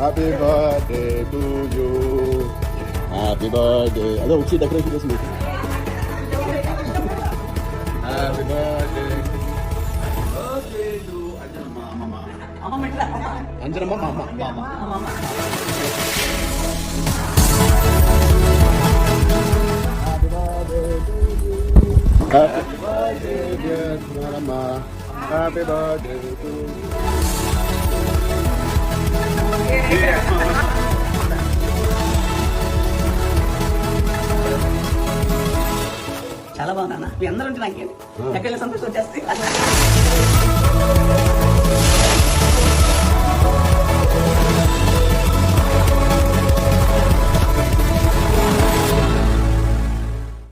Happy birthday to you. Happy birthday. అదే వచ్చి decoration చేసి మీకు హ్యాపీ బర్త్డే టు అంజనమ్మ మా అమ్మ హ్యాపీ బర్త్డే డియర్ నానమ్మ హ్యాపీ బర్త్డే టు చాలా బాగున్నా మీ అందరూ ఉంటే నాకేంటి ఎక్కడ సంతోషం వచ్చేస్తే